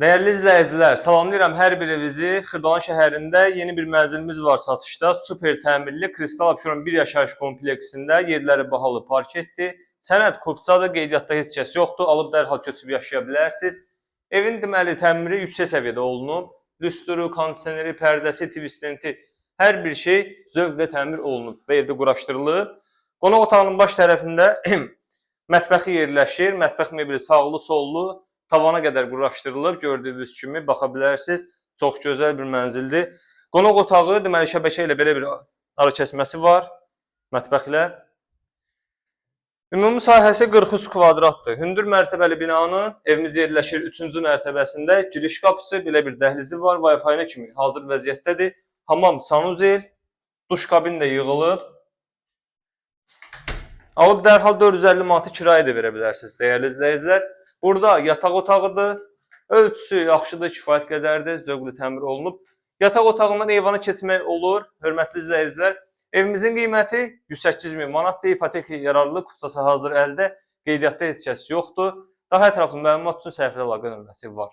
Dəyərli izləyicilər, salamlayıram hər birinizi. Xırdalan şəhərində yeni bir mənzilimiz var satışda. Super təmirli Kristal Abşeron 1 yaşayış kompleksində yerləri bahalı parketdir. Sənəd kupçadır, qeydiyyatda heç kəs yoxdur. Alıb dərhal köçüb yaşaya bilərsiniz. Evin deməli təmiri yüksək səviyyədə olunub. Lüstru, kondisioneri, pərdəsi, tvistenti, hər bir şey zövqlə təmir olunub və evdə quraşdırılıb. Qonaq otağının baş tərəfində mətbəxi yerləşir. Mətbəx mebeli sağlı, sollu. Tavana qədər quraşdırılıb, gördüyünüz kimi baxa bilərsiniz. Çox gözəl bir mənzildir. Qonaq otağı deməli şəbəkə ilə belə bir ara kəsməsi var mətbəx ilə. Ümumi sahəsi 43 kvadratdır. Hündür mərtəbəli binanın evimiz yerləşir 3-cü mərtəbəsində. Giriş qapısı, belə bir dəhlizi var. Wi-Fi-nə kimi hazır vəziyyətdədir. Hamam, sanuzel, duş kabini də yığılıb. Alıb dərhal 450 manatı kirayə də verə bilərsiniz, dəyərli izləyicilər. Burada yataq otağıdır. Ölçüsü yaxşıdır, kifayət qədərdir, zövqlü təmir olunub. Yataq otağından eyvana keçmək olur, hörmətli izləyicilər. Evimizin qiyməti 108 min manatdır. İpoteka yararlı, kupçası hazır əldə, qeydiyyatda heç kəs yoxdur. Daha ətraflı məlumat üçün səhifədə əlaqə nömrəsi var.